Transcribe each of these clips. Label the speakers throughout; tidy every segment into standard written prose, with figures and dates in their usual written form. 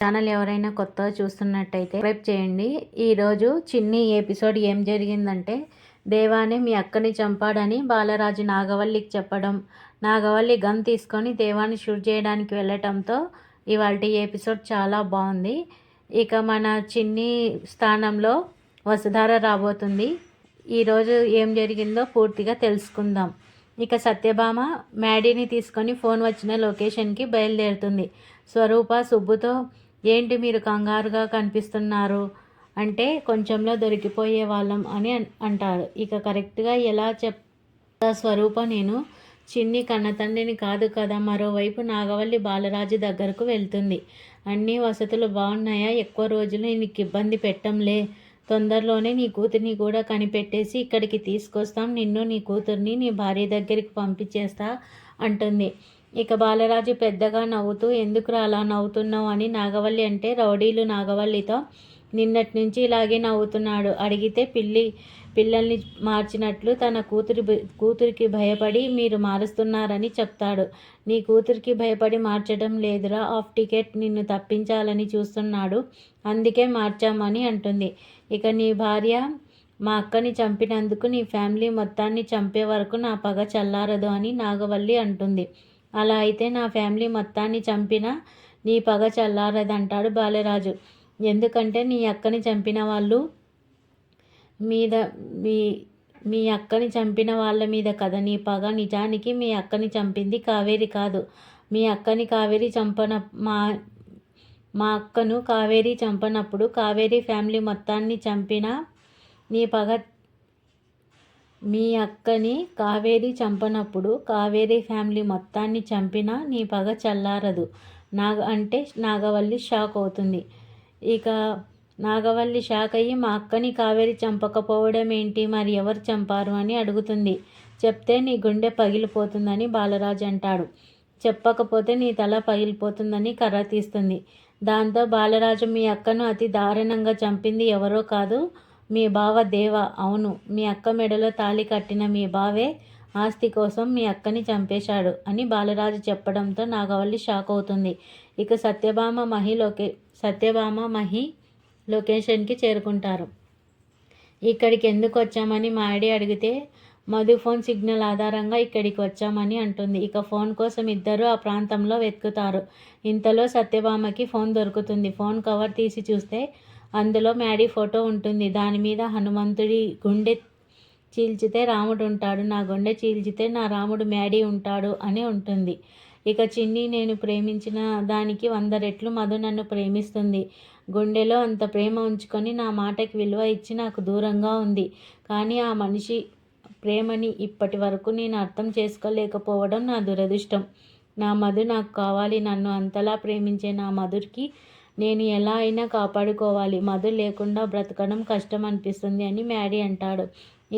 Speaker 1: Channel ఎవరైనా కొత్తగా చూస్తున్నట్టయితే సబ్స్క్రైబ్ చేయండి. ఈరోజు చిన్ని ఎపిసోడ్ ఏం జరిగిందంటే, దేవానే మీ అక్కని చంపాడని బాలరాజు నాగవల్లికి చెప్పడం, నాగవల్లి గన్ తీసుకొని దేవాన్ని షూట్ చేయడానికి వెళ్ళటంతో ఇవాల్టి ఎపిసోడ్ చాలా బాగుంది. ఇక మన చిన్ని స్థానంలో వసుధార రాబోతుంది. ఈరోజు ఏం జరిగిందో పూర్తిగా తెలుసుకుందాం. ఇక సత్యభామ మ్యాడీని తీసుకొని ఫోన్ వచ్చిన లొకేషన్కి బయలుదేరుతుంది. స్వరూప సుబ్బుతో, ఏంటి మీరు కంగారుగా కనిపిస్తున్నారు అంటే, కొంచెంలో దొరికిపోయే వాళ్ళం అని అంటాడు. ఇక కరెక్ట్గా ఎలా చెప్తా స్వరూప, నేను చిన్ని కన్నతండ్రిని కాదు కదా. మరోవైపు నాగవల్లి బాలరాజు దగ్గరకు వెళ్తుంది. అన్ని వసతులు బాగున్నాయా? ఎక్కువ రోజులు నీకు ఇబ్బంది పెట్టంలే. తొందరలోనే నీ కూతుర్ని కూడా కనిపెట్టేసి ఇక్కడికి తీసుకొస్తాం. నిన్ను, నీ కూతుర్ని నీ భార్య దగ్గరికి పంపించేస్తా అంటుంది. ఇక బాలరాజు పెద్దగా నవ్వుతూ, ఎందుకురా అలా నవ్వుతున్నావు అని నాగవల్లి అంటే, రౌడీలు నాగవల్లితో నిన్నటి నుంచి ఇలాగే నవ్వుతున్నాడు. అడిగితే పిల్లల్ని మార్చినట్లు తన కూతురికి భయపడి మీరు మారుస్తున్నారని చెప్తాడు. నీ కూతురికి భయపడి మార్చడం లేదురా, ఆఫ్ టికెట్ నిన్ను తప్పించాలని చూస్తున్నాడు, అందుకే మార్చామని అంటుంది. ఇక నీ భార్య మా అక్కని చంపినందుకు నీ ఫ్యామిలీ మొత్తాన్ని చంపే వరకు నా పగ చల్లారదు అని నాగవల్లి అంటుంది. అలా అయితే నా ఫ్యామిలీ మొత్తాన్ని చంపినా నీ పగ చల్లారదంటాడు బాలరాజు. ఎందుకంటే నీ అక్కని చంపిన వాళ్ళు మీద మీ అక్కని చంపిన వాళ్ళ మీద కదా నీ పగ. నిజానికి మీ అక్కని చంపింది కావేరి కాదు. మీ అక్కని కావేరి మా అక్కను కావేరి చంపనప్పుడు కావేరి ఫ్యామిలీ మొత్తాన్ని చంపినా నీ పగ. మీ అక్కని కావేరి చంపనప్పుడు కావేరి ఫ్యామిలీ మొత్తాన్ని చంపినా నీ పగ చల్లారదు అంటే నాగవల్లి షాక్ అవుతుంది. ఇక నాగవల్లి షాక్ అయ్యి, మా అక్కని కావేరి చంపకపోవడం ఏంటి, మరి ఎవరు చంపారు అని అడుగుతుంది. చెప్తే నీ గుండె పగిలిపోతుందని బాలరాజు అంటాడు. చెప్పకపోతే నీ తల పగిలిపోతుందని కర్ర తీస్తుంది. దాంతో బాలరాజు, మీ అక్కను అతి దారుణంగా చంపింది ఎవరో కాదు, మీ బావ దేవ. అవును, మీ అక్క మెడలో తాళి కట్టిన మీ బావే ఆస్తి కోసం మీ అక్కని చంపేశాడు అని బాలరాజు చెప్పడంతో నాగవల్లి షాక్ అవుతుంది. ఇక సత్యభామ మహి లొకేషన్కి చేరుకుంటారు. ఇక్కడికి ఎందుకు వచ్చామని మాడి అడిగితే, మధు ఫోన్ సిగ్నల్ ఆధారంగా ఇక్కడికి వచ్చామని అంటుంది. ఇక ఫోన్ కోసం ఇద్దరు ఆ ప్రాంతంలో వెతుకుతారు. ఇంతలో సత్యభామకి ఫోన్ దొరుకుతుంది. ఫోన్ కవర్ తీసి చూస్తే అందులో మ్యాడీ ఫోటో ఉంటుంది. దాని మీద హనుమంతుడి గుండె చీల్చితే రాముడు ఉంటాడు, నా గుండె చీల్చితే నా రాముడు మ్యాడీ ఉంటాడు అని ఉంటుంది. ఇక చిన్ని, నేను ప్రేమించిన దానికి 100 రెట్లు మధు నన్ను ప్రేమిస్తుంది. గుండెలో అంత ప్రేమ ఉంచుకొని నా మాటకి విలువ ఇచ్చి నాకు దూరంగా ఉంది. కానీ ఆ మనిషి ప్రేమని ఇప్పటి వరకు నేను అర్థం చేసుకోలేకపోవడం నా దురదృష్టం. నా మధు నాకు కావాలి. నన్ను అంతలా ప్రేమించే నా మధుకి నేను ఎలా అయినా కాపాడుకోవాలి. మధు లేకుండా బ్రతకడం కష్టం అనిపిస్తుంది అని మ్యాడీ అంటాడు.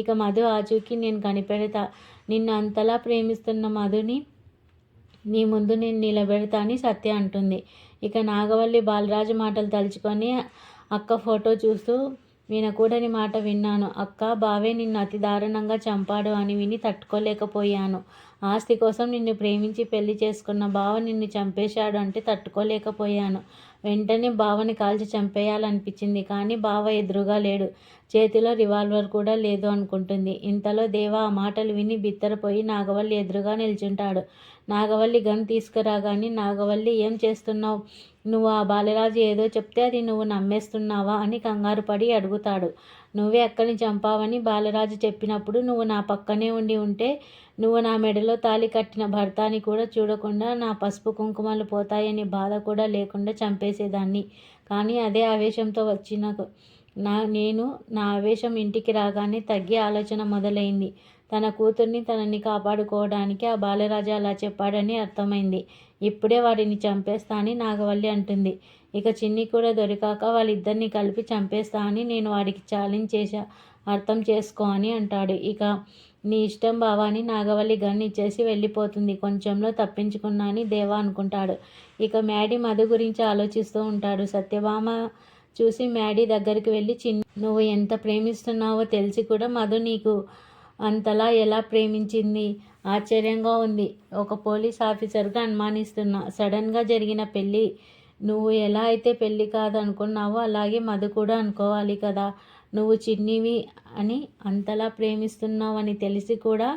Speaker 1: ఇక మధు ఆచూకీ నేను కనిపెడతా. నిన్ను అంతలా ప్రేమిస్తున్న మధుని నీ ముందు నేను నిలబెడతా అని సత్య అంటుంది. ఇక నాగవల్లి బాలరాజు మాటలు తలుచుకొని అక్క ఫోటో చూస్తూ, వినకూడని మాట విన్నాను అక్క. బావే నిన్ను అతి దారుణంగా చంపాడు అని విని తట్టుకోలేకపోయాను. ఆస్తి కోసం నిన్ను ప్రేమించి పెళ్లి చేసుకున్న బావ నిన్ను చంపేశాడు అంటే తట్టుకోలేకపోయాను. వెంటనే బావని కాల్చి చంపేయాలనిపించింది. కానీ బావ ఎదురుగా లేడు, చేతిలో రివాల్వర్ కూడా లేదు అనుకుంటుంది. ఇంతలో దేవ ఆ మాటలు విని బిత్తరపోయి నాగవల్లి ఎదురుగా నిల్చుంటాడు. నాగవల్లి గన్ తీసుకురాగానే, నాగవల్లి ఏం చేస్తున్నావు? నువ్వు ఆ బాలరాజు ఏదో చెప్తే అది నువ్వు నమ్మేస్తున్నావా అని కంగారు పడి అడుగుతాడు. నువ్వే అక్కని చంపావని బాలరాజు చెప్పినప్పుడు నువ్వు నా పక్కనే ఉంటే, నువ్వు నా మెడలో తాళి కట్టిన భర్తని కూడా చూడకుండా నా పసుపు కుంకుమలు పోతాయని బాధ కూడా లేకుండా చంపేసేదాన్ని. కానీ అదే ఆవేశంతో వచ్చిన నా ఆవేశం ఇంటికి రాగానే తగ్గి ఆలోచన మొదలైంది. తన కూతుర్ని తనని కాపాడుకోవడానికి ఆ బాలరాజు అలా చెప్పాడని అర్థమైంది. ఇప్పుడే వాడిని చంపేస్తా అని నాగవల్లి అంటుంది. ఇక చిన్ని కూడా దొరికాక వాళ్ళిద్దరిని కలిపి చంపేస్తా అని నేను వాడికి ఛాలెంజ్ చేశా, అర్థం చేసుకో అని అంటాడు. ఇక నీ ఇష్టం బావా అని నాగవల్లి గన్ ఇచ్చేసి వెళ్ళిపోతుంది. కొంచెంలో తప్పించుకున్నా అని దేవా అనుకుంటాడు. ఇక మ్యాడీ మధు గురించి ఆలోచిస్తూ ఉంటాడు. సత్యభామ చూసి మ్యాడీ దగ్గరికి వెళ్ళి, చిన్ని, నువ్వు ఎంత ప్రేమిస్తున్నావో తెలిసి కూడా మధు నీకు అంతలా ఎలా ప్రేమించింది? ఆశ్చర్యంగా ఉంది. ఒక పోలీస్ ఆఫీసర్గా అనుమానిస్తున్నా. సడన్గా జరిగిన పెళ్ళి నువ్వు ఎలా అయితే పెళ్ళి కాదు అనుకున్నావో అలాగే మధు కూడా అనుకోవాలి కదా. నువ్వు చిన్నివి అని అంతలా ప్రేమిస్తున్నావని తెలిసి కూడా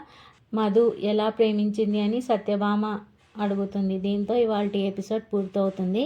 Speaker 1: మధు ఎలా ప్రేమించింది అని సత్యభామ అడుగుతుంది. దీంతో ఇవాల్టి ఎపిసోడ్ పూర్తవుతుంది.